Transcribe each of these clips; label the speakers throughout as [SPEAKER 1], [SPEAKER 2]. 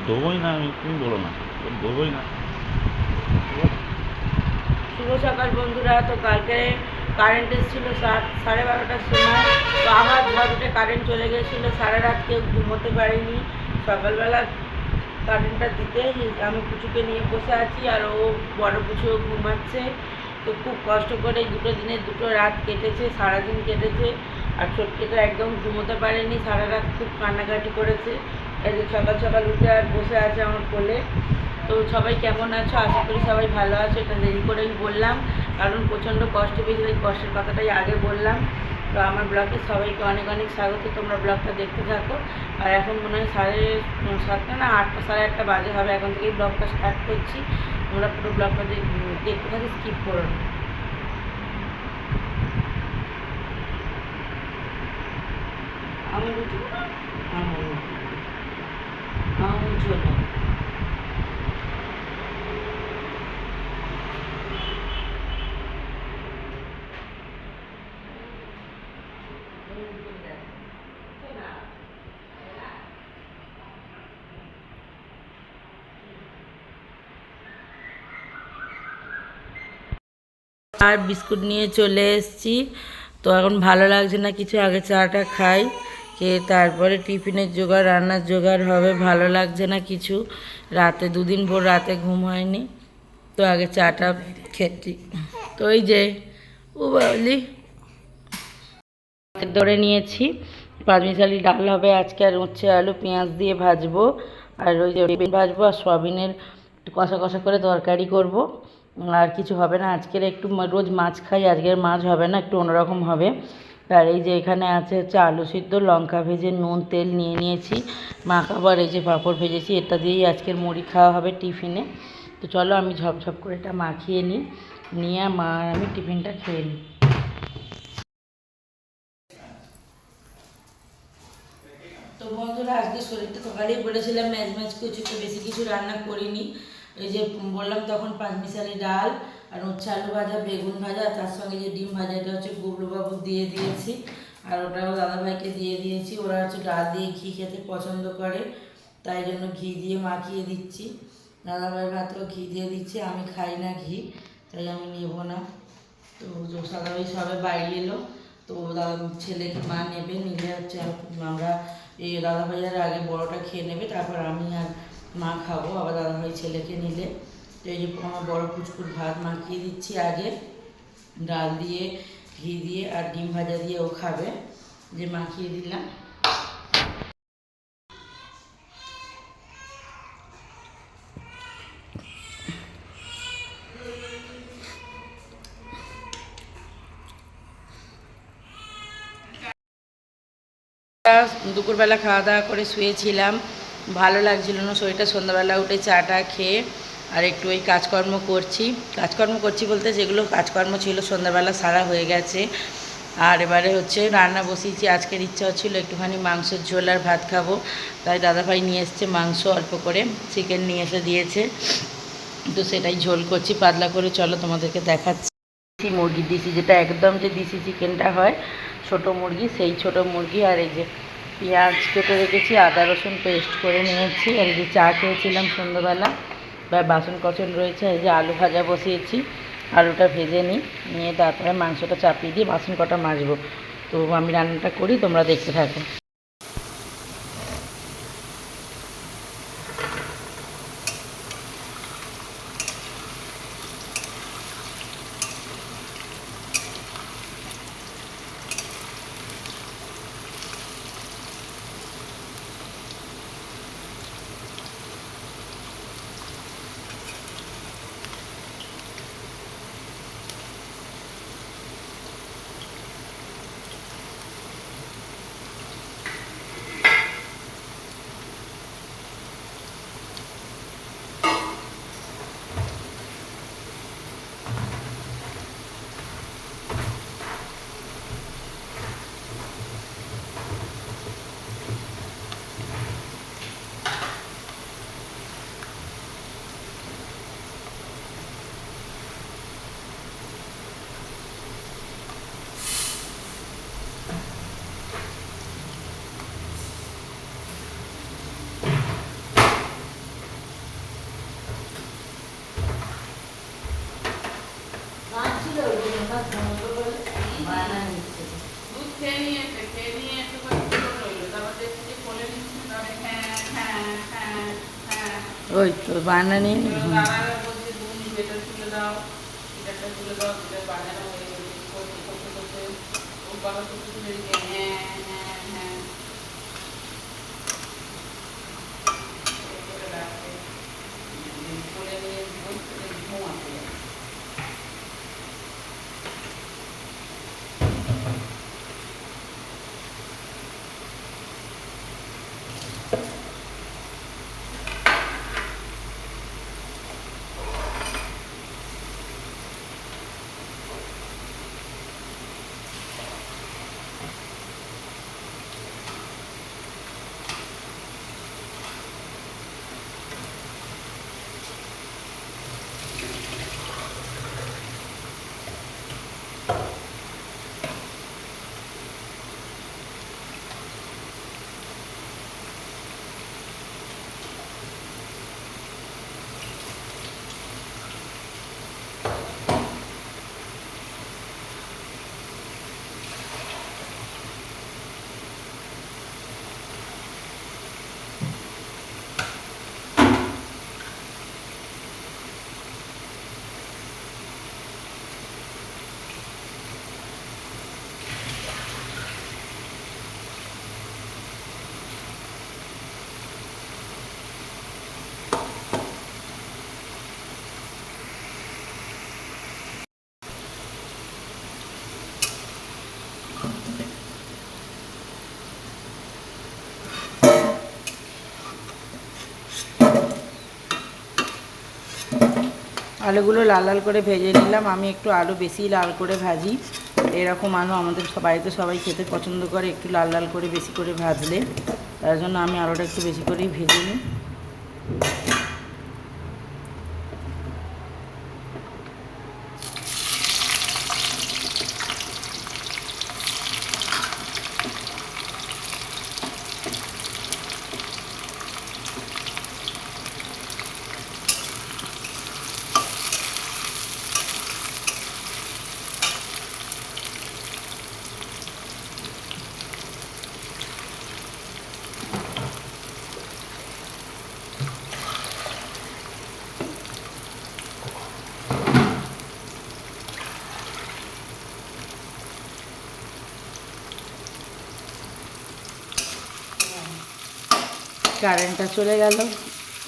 [SPEAKER 1] দেবোই না আমি, তুমি বলো না, দেবোই না।
[SPEAKER 2] শুভ সকাল বন্ধুরা। তো কালকে কারেন্ট এসেছিলো 12:30টার সময়। তো আবার ঝড়ে কারেন্ট চলে গেছিলো, সারা রাত কেউ ঘুমোতে পারিনি। সকালবেলা কারেন্টটা দিতে আমি পুচুকে নিয়ে বসে আছি, আর ও বড় পুচুও ঘুমাচ্ছে। তো খুব কষ্ট করে দুটো দিনের দুটো রাত কেটেছে, সারাদিন কেটেছে। আর ছোটকিটা একদম ঘুমোতে পারেনি, সারা রাত খুব কান্নাকাটি করেছে। এই যে সকাল সকাল উঠে আর বসে আছে আমার কোলে। তো সবাই কেমন আছো? আশা করি সবাই ভালো আছো। এটা দেরি করেই বললাম, কারণ প্রচণ্ড কষ্ট পেয়েছি, ওই কষ্টের কথাটাই আগে বললাম। তো আমার ব্লগে সবাইকে অনেক অনেক স্বাগত, তোমরা ব্লগটা দেখতে থাকো। আর এখন মনে হয় 7:30 না 8টা, 8:30 বাজে হবে। এখন থেকেই ব্লগটা স্টার্ট করছি। তোমরা পুরো ব্লগটা দেখতে থাকি, স্কিপ করো না। আমি ছোটো আর বিস্কুট নিয়ে চলে এসেছি। তো এখন ভালো লাগছে না কিছু, আগে চাটা খাই, খেয়ে তারপরে টিফিনের জোগাড়, রান্নার জোগাড় হবে। ভালো লাগছে না কিছু, রাতে 2 দিন ভোর রাতে ঘুম হয়নি। তো আগে চাটা খেতে। তো ওই যে ও বলি ধরে নিয়েছি, পাঁচমিশালি ডাল হবে আজকে, আর উচ্ছে আলু পেঁয়াজ দিয়ে ভাজবো, আর ওই যে বেগুন ভাজবো, আর সয়াবিনের কষা কষা করে তরকারি করব। আর কিছু হবে না আজকের। একটু রোজ মাছ খাই, আজকের মাছ হবে না, একটু অন্যরকম হবে। আর এই যে এখানে আছে হচ্ছে আলু সিদ্ধ, লঙ্কা ভেজে নুন তেল নিয়ে নিয়েছি, মাখাবার এই যে পাঁপড় ভেজেছি, এটা দিয়েই আজকের মুড়ি খাওয়া হবে টিফিনে। তো চলো আমি ঝপঝপ করে এটা মাখিয়ে নিই, নিয়ে মা আর আমি টিফিনটা খেয়ে নিই। তো বন্ধুরা, আজকে শরীরটা সকালেই বলেছিলাম ম্যাচ ম্যাচ করছি, তো বেশি কিছু রান্না করিনি। এই যে বললাম তখন পাঁচমিশালি ডাল, আর হচ্ছে আলু ভাজা, বেগুন ভাজা, তার সঙ্গে যে ডিম ভাজা, এটা হচ্ছে গুবলুবাবু দিয়ে দিয়েছি, আর ওটাও দাদাভাইকে দিয়ে দিয়েছি। ওরা হচ্ছে ডাল দিয়ে ঘি খেতে পছন্দ করে, তাই জন্য ঘি দিয়ে মাখিয়ে দিচ্ছি। দাদাভাই ভাতেও ঘি দিয়ে দিচ্ছি, আমি খাই না ঘি, তাই আমি নেব না। তো দাদাভাই সবে বাইরে এলো, তো ছেলেকে মা নেবে, নিলে হচ্ছে আমরা এই দাদাভাইয়ের আগে বড়টা খেয়ে নেবে, তারপর আমি আর মা খাবো, আবার দাদাভাই ছেলেকে নিলে। তো এই যে আমার বড় পুচকুর ভাত মাখিয়ে দিচ্ছি আগে, ডাল দিয়ে ঘি দিয়ে আর ডিম ভাজা দিয়ে ও খাবে, যে মাখিয়ে দিলাম। দুপুরবেলা খাওয়া দাওয়া করে শুয়েছিলাম, ভালো লাগছিল না শরীরটা। সন্ধ্যাবেলা উঠে চাটা খেয়ে আর একটু ওই কাজকর্ম করছি বলতে যেগুলো কাজকর্ম ছিল সন্ধ্যাবেলা সারা হয়ে গেছে। আর এবারে হচ্ছে রান্না বসিয়েছি। আজকের ইচ্ছা হচ্ছিলো একটুখানি মাংসের ঝোল আর ভাত খাবো, তাই দাদাভাই নিয়ে এসছে মাংস, অল্প করে চিকেন নিয়ে এসে দিয়েছে, তো সেটাই ঝোল করছি পাতলা করে। চলো তোমাদেরকে দেখাচ্ছি। মুরগি দিছি, যেটা একদম যে দিছি চিকেনটা হয়, ছোট মুরগি, সেই ছোট মুরগি। আর এই যে পেঁয়াজ কেটে রেখেছি, আদা রসুন পেস্ট করে নিয়েছি। আর এই যে চা খেয়েছিলাম সন্ধ্যাবেলা, বা বাসন কচন রয়েছে। এই যে আলু ভাজা বসিয়েছি, আলুটা ভেজে নিয়ে তারপরে মাংসটা চাপিয়ে দিয়ে বাসন কটা মাজবো। তো আমি রান্নাটা করি, তোমরা দেখতে থাকো। বায়না নিচ্ছে।
[SPEAKER 3] দুধ খেয়ে নিয়ে একটু করে চুলো রইলো, তারপর দেখছি যে কোলে নিচ্ছে, তাহলে হ্যাঁ হ্যাঁ হ্যাঁ হ্যাঁ।
[SPEAKER 2] ওই তো বায়না নিয়ে নি।
[SPEAKER 3] এবার দাঁড়ালে বলছে বৌনি এটা তুলে দাও, এটা তুলে দাও, এটা বাজানো হয়ে গেছে, করতে করতে করতে ও বাবা করতে তুলে দিয়ে হ্যাঁ হ্যাঁ হ্যাঁ করে রাখছে। কোলে নিয়ে বসতে ঘুমাতে যায়।
[SPEAKER 2] আলুগুলো লাল লাল করে ভেজে নিলাম। আমি একটু আলু বেশি লাল করে ভাজি, এরকম আলু আমাদের বাড়িতে সবাই খেতে পছন্দ করে, একটু লাল লাল করে বেশি করে ভাজলে, তার জন্য আমি আলুটা একটু বেশি করেই ভেজে নিই। কারেন্টটা চলে গেল,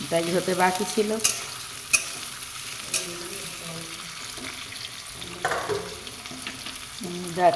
[SPEAKER 2] তাই হতে বাকি ছিল। দেখ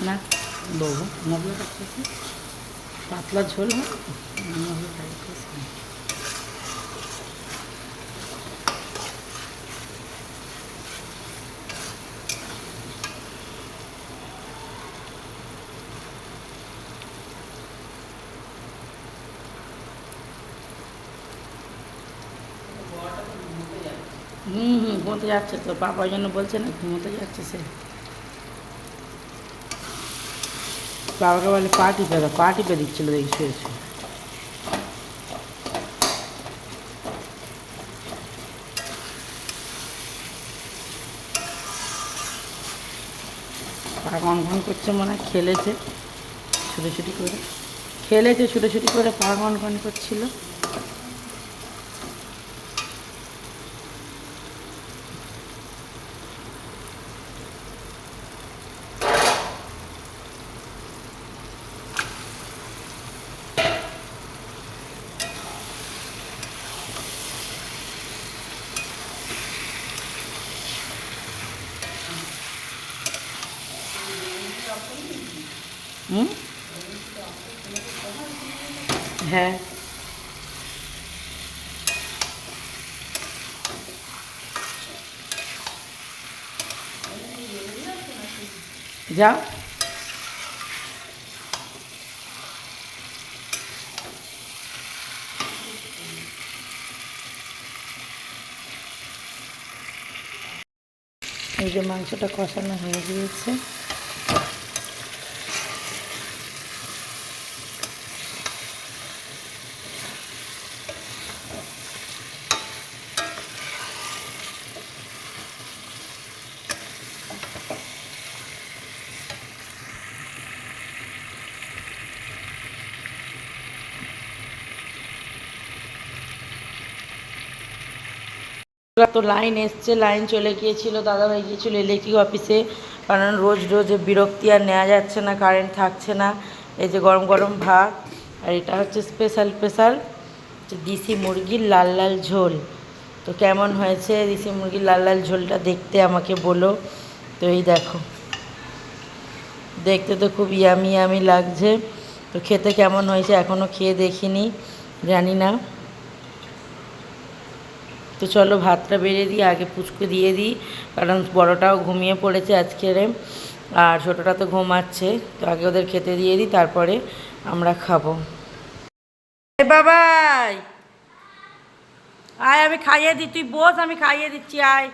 [SPEAKER 2] না বউ মশলা রাখতেছি, পাতলা ঝোল হয়, মশলা রাখতেছি। ঘুমোতে যাচ্ছে তো, পাপা ওই জন্য বলছে না, ঘুমোতে যাচ্ছে সে। বাবাকে বলে পা টিপে দাও, পা টিপে দিচ্ছিল দেখি শুয়ে শুয়ে। পা ঘন ঘন করছে মনে হয়, খেলেছে ছুটোছুটি করে, খেলেছে ছুটোছুটি করে, পা ঘন ঘন করছিল। হুম, হ্যাঁ যাও। এই যে মাংসটা কষানো হয়ে গিয়েছে। তো লাইন এসছে, লাইন চলে গিয়েছিল, দাদাভাই গিয়েছিল ইলেকট্রিক অফিসে, কারণ রোজ রোজ বিরক্তি আর নেওয়া যাচ্ছে না, কারেন্ট থাকছে না। এই যে গরম গরম ভাত, আর এটা হচ্ছে স্পেশাল দেশি মুরগির লাল লাল ঝোল। তো কেমন হয়েছে দেশি মুরগির লাল লাল ঝোলটা দেখতে আমাকে বলো। তো এই দেখো, দেখতে তো খুব ইয়ামি ইয়ামি লাগছে। তো খেতে কেমন হয়েছে এখনও খেয়ে দেখিনি, জানি না। তো চলো ভাতটা বেড়ে দিই, আগে পুচকু দিয়ে দিই, কারণ বড়টাও ঘুমিয়ে পড়েছে আজকের, আর ছোটোটা তো ঘুমাচ্ছে। তো আগে ওদের খেতে দিয়ে দিই, তারপরে আমরা খাবো। বাবাই আয়, আমি খাইয়ে দিই, তুই বস, আমি খাইয়ে দিচ্ছি, আয়।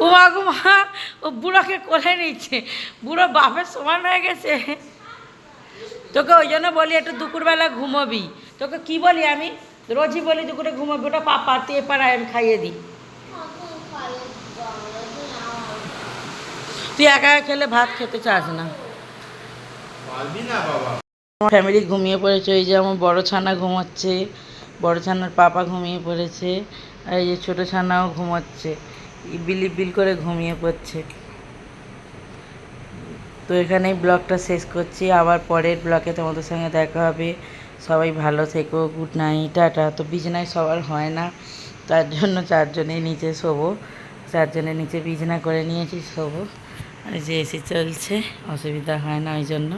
[SPEAKER 2] ও মা গো মা, ও বুড়োকে কোলে নিচ্ছে, বুড়ো বাপের সমান হয়ে গেছে। তোকে ওই জন্য বলি একটু দুপুরবেলা ঘুমোবি। তোকে কি বলি আমি, রোজই বলি দুপুরে ঘুমোবি, ওটা পাপা তুই এপার আয়, আমি খাইয়ে দিই। তুই একা একা খেলে ভাত খেতে চাস না। আমার ফ্যামিলি ঘুমিয়ে পড়েছে, ওই যে আমার বড় ছানা ঘুমোচ্ছে, বড় ছানার পাপা ঘুমিয়ে পড়েছে, আর এই যে ছোটো ছানাও ঘুমোচ্ছে, বিলি বিল করে ঘুমিয়ে পড়ছে। তো এখানেই ব্লগটা শেষ করছি, আবার পরের ব্লগে তোমাদের সঙ্গে দেখা হবে। সবাই ভালো থেকো, গুড নাইট, টাটা। তো বিছানায় সবার হয় না, তার জন্য চারজনেই নিচে শোবো, চারজনের নিচে বিছানা করে নিয়েছি, শোবো। আর যে এসি চলছে, অসুবিধা হয় না ওই জন্য।